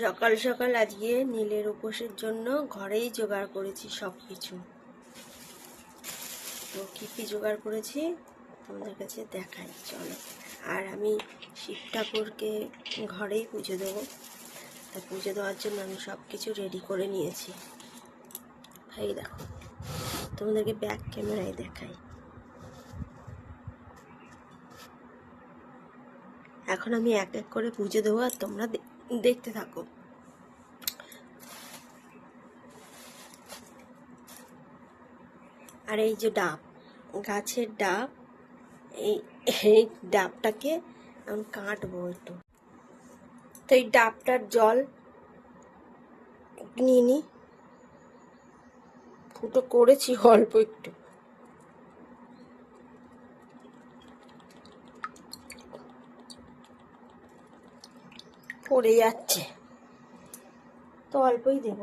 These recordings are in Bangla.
সকাল সকাল আজকে নীলের উপোসের জন্য ঘরেই জোগাড় করেছি সব কিছু। তো কী কী জোগাড় করেছি তোমাদের কাছে দেখাই, চলো। আর আমি শিব ঠাকুরকে ঘরেই পুজো দেবো, তা পুজো দেওয়ার জন্য আমি সব কিছু রেডি করে নিয়েছি। এই দেখো, তোমাদেরকে ব্যাক ক্যামেরায় দেখাই। এখন আমি এক এক করে পুজো দেবো আর তোমরা দেখতে থাকো। আর এই যে ডাব, গাছের ডাব, এই ডাবটাকে আমি কাটবো একটু। তো এই ডাবটার জল নিয়ে নি, ফুটো করেছি অল্প একটু। পড়ে যাচ্ছে তো অল্পই দেব।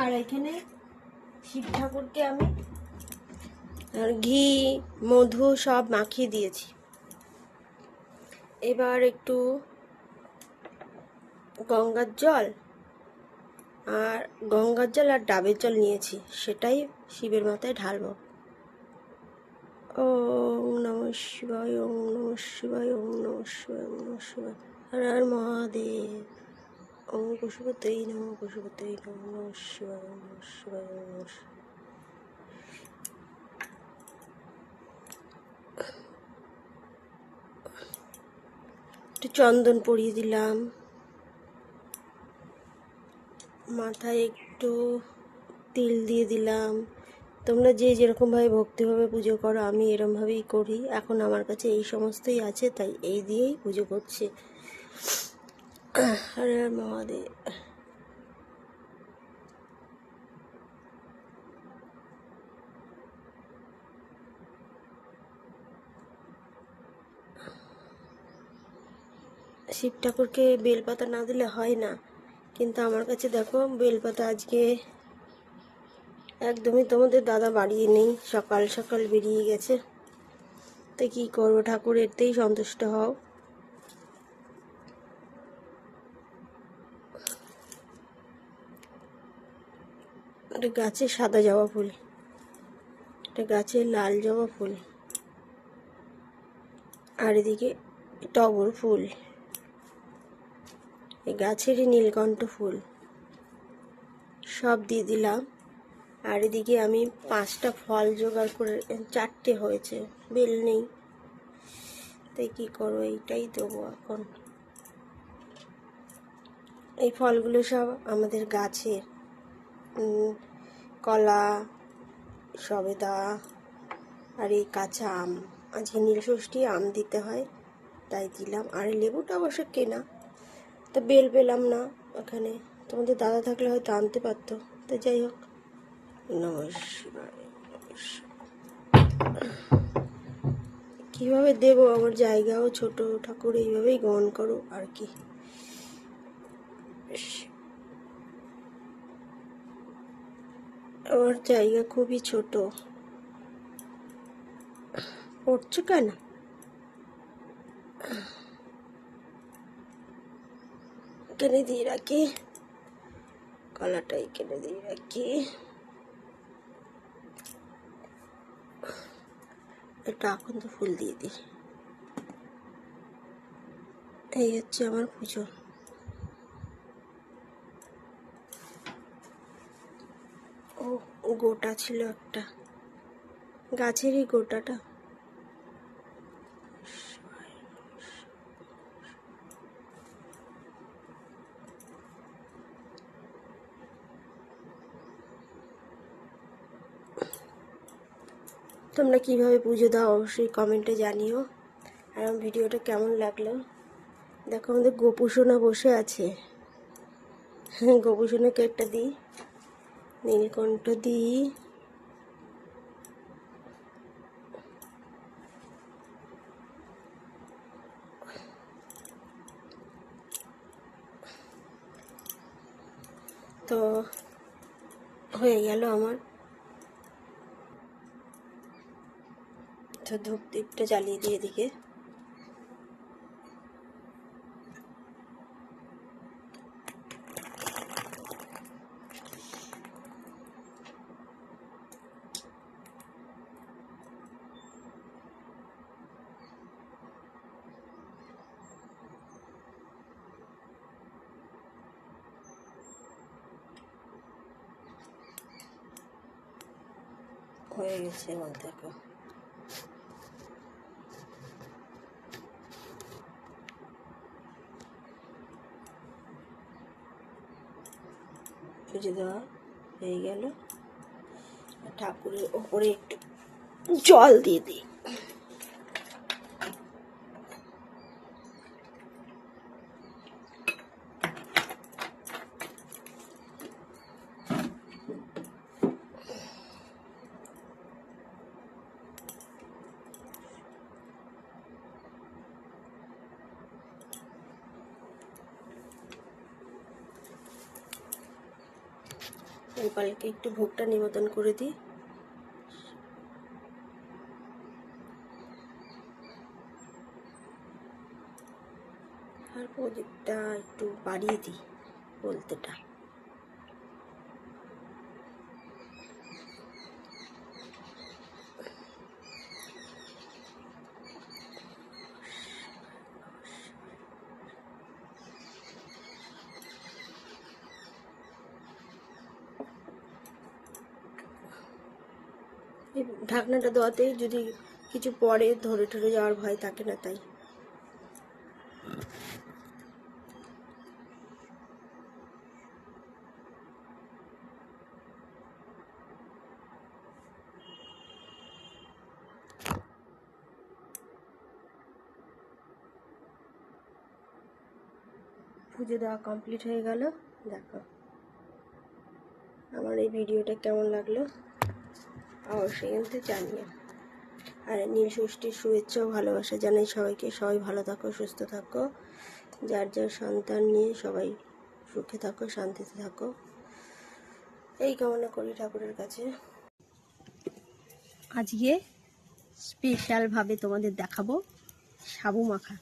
আর এখানে শিব ঠাকুরকে আমি ঘি মধু সব মাখিয়ে দিয়েছি। এবার একটু গঙ্গার জল আর ডাবের জল নিয়েছি, সেটাই শিবের মাথায় ঢালবো। ওম নমঃ শিবায়, ওম নমঃ শিবায়, ওম নমঃ শিবায়, ওম নমঃ শিবায়। হর হর মহাদেব। ওম পশুপতয়ে নমঃ, পশুপতয়ে নমঃ, নমঃ শিবায়, ওম নমঃ শিবায়, ওম নমঃ শিবায়। একটু চন্দন পরিয়ে দিলাম, মাথায় একটু তিল দিয়ে দিলাম। তোমরা যে যেরকমভাবে ভক্তিভাবে পুজো করো, আমি এরমভাবেই করি। এখন আমার কাছে এই সমস্তই আছে, তাই এই দিয়েই পুজো করছি। হর হর মহাদেব। শিব ঠাকুরকে বেলপাতা না দিলে হয় না, কিন্তু আমার কাছে দেখো বেলপাতা আজকে একদমই তোমাদের দাদা বাড়িয়ে নেই, সকাল সকাল বেরিয়ে গেছে। তো কী করবো, ঠাকুর এতেই সন্তুষ্ট হও। একটা গাছে সাদা জবা ফুল, একটা গাছে লাল জবা ফুল, আর এদিকে টগর ফুল, এই গাছেরই নীলকণ্ঠ ফুল সব দিয়ে দিলাম। আর এদিকে আমি 5টা ফল জোগাড় করে, 4টে হয়েছে, বেল নেই, তাই কী করবো, এইটাই দেবো এখন। এই ফলগুলো সব আমাদের গাছের, কলা, সবেদা, আর এই কাঁচা আম। আজকে নীলষষ্ঠী, আম দিতে হয় তাই দিলাম। আর লেবুটা অবশ্য কেনা, তো বেল পেলাম না ওখানে, তোমাদের দাদা থাকলে হয়তো আনতে পারতো। তো যাই হোক, নমস্কার। কীভাবে দেবো, আমার জায়গাও ছোট, ঠাকুর এইভাবেই গ্রহণ করো আর কি। আমার জায়গা খুবই ছোট, পড়ছো কেন? কেনে দিয়ে রাখি, কলাটাই কেনে দিয়ে রাখি। একটা আকন্দ ফুল দিয়ে দিই। এই হচ্ছে আমার পুজো। ও গোটা ছিল একটা, গাছেরই গোটাটা। তোমরা কিভাবে পুজো দাও অবশ্যই কমেন্টে জানিও। আর আমার ভিডিওটা কেমন লাগলো। দেখো আমাদের গোপুসোনা বসে আছে, গোপুসোনাকে একটা দিই, নীলকণ্ঠ দিই। তো হয়ে গেল আমার তো ধূপ দীপটা জ্বালিয়ে দিয়ে এদিকে হয়ে গেছে। এবার দেখো পুজো দেওয়া হয়ে গেল। ঠাকুরের ওপরে একটু জল দিয়ে দিই। গোপালকে একটু ভোগটা নিবেদন করে দিই। আর প্রদীপটা একটু বাড়িয়ে দিই বলতেটা। এই ঢাকনাটা দেওয়াতে যদি কিছু পরে ধরে ঠরে যাওয়ার ভয় থাকে না, তাই। পুজো দেওয়া কমপ্লিট হয়ে গেল। দেখো আমার এই ভিডিওটা কেমন লাগলো অবশ্যই কিন্তু জানিও। আর নীল ষষ্ঠীর শুভেচ্ছা ও ভালোবাসা জানাই সবাইকে। সবাই ভালো থাকো, সুস্থ থাকো, যার যার সন্তান নিয়ে সবাই সুখে থাকো, শান্তিতে থাকো, এই কামনা করি ঠাকুরের কাছে। আজকে স্পেশালভাবে তোমাদের দেখাবো সাবু মাখা।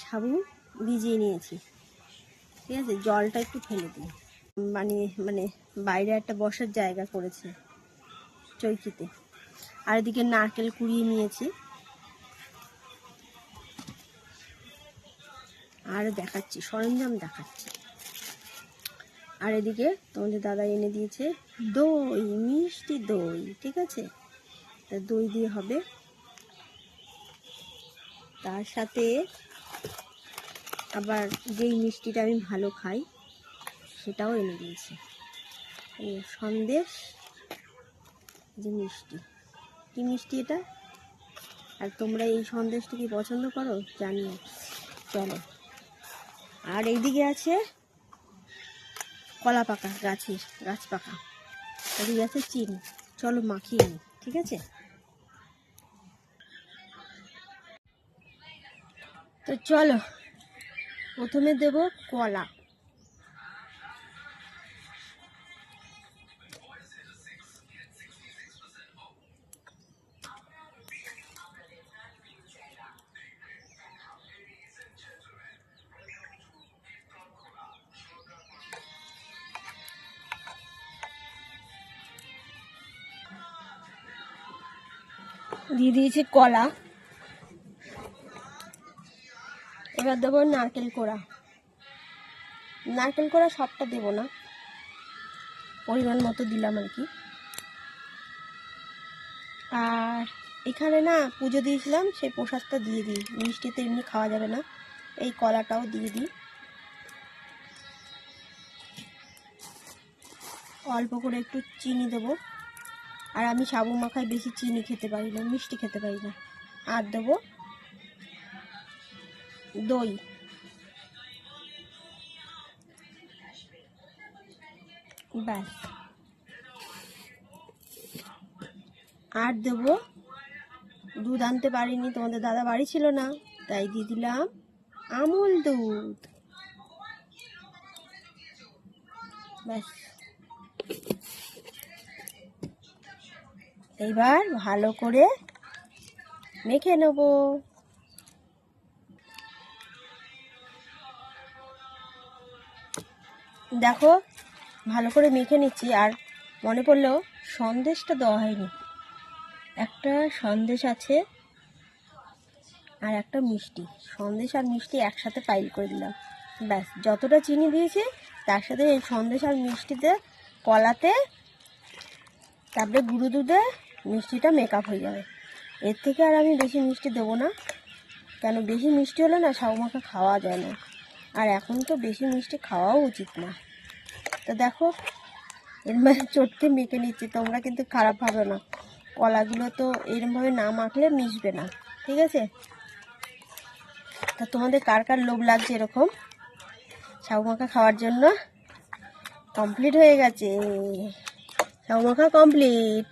সাবু ভিজিয়ে নিয়েছি, ঠিক আছে। জলটা একটু ফেলে দিই। মানে বাইরে একটা বসার জায়গা করেছে চৌকিতে। আর এদিকে নারকেল কুড়িয়ে নিয়েছি। আর দেখাচ্ছি, সরঞ্জাম দেখাচ্ছি। আর এদিকে তোমাদের দাদা এনে দিয়েছে দই, মিষ্টি দই, ঠিক আছে। তা দই দিয়ে হবে। তার সাথে আবার যেই মিষ্টিটা আমি ভালো খাই সেটাও এনে দিয়েছে, সন্দেশ। যে মিষ্টি, কি মিষ্টি এটা? আর তোমরা এই সন্দেশটা কি পছন্দ করো জানিও। চলো। আর এইদিকে আছে কলা পাকা, গাছ পাকা। এদিকে আছে চিনি। চলো মাখিয়ে নিই, ঠিক আছে। তো চলো, প্রথমে দেব কলা। দিয়ে দিয়েছি কলা। এবার দেবো নারকেল কোড়া। নারকেল কোড়া সবটা দেবো না, পরিমাণ মতো দিলাম আর কি। আর এখানে না পুজো দিয়েছিলাম, সেই প্রসাদটা দিয়ে দিই। মিষ্টি তো এমনি খাওয়া যাবে না, এই কলাটাও দিয়ে দিই। অল্প করে একটু চিনি দেবো। আর আমি সাবু মাখায় বেশি চিনি খেতে পারি না, মিষ্টি খেতে পারি না। আর দেবো দই। ব্যাস। আর দেবো দুধ আনতে পারিনি, তোমাদের দাদা বাড়ি ছিল না, তাই দিয়ে দিলাম আমুল দুধ। ব্যাস। এইবার ভালো করে মেখে নেব। দেখো ভালো করে মেখে নিচ্ছি। আর মনে পড়লো সন্দেশটা দেওয়া হয়নি, একটা সন্দেশ আছে আর একটা মিষ্টি। সন্দেশ আর মিষ্টি একসাথে পাইল করে দিলাম। ব্যাস, যতটা চিনি দিয়েছি তার সাথে এই সন্দেশ আর মিষ্টিতে, কলাতে, তারপরে গুঁড়ো দুধে মিষ্টিটা মেকআপ হয়ে যাবে। এর থেকে আর আমি বেশি মিষ্টি দেবো না, কেন বেশি মিষ্টি হলে না সাবু মাখা খাওয়া যায় না, আর এখন তো বেশি মিষ্টি খাওয়াও উচিত না। তো দেখো এরমভাবে চটকে মেখে নিচ্ছি, তোমরা কিন্তু খারাপ ভাবে না। কলাগুলো তো এরমভাবে না মাখলে মিশবে না, ঠিক আছে? তা তোমাদের কার কার লোভ লাগছে এরকম সাবু মাখা খাওয়ার জন্য? কমপ্লিট হয়ে গেছে, সাবু মাখা কমপ্লিট।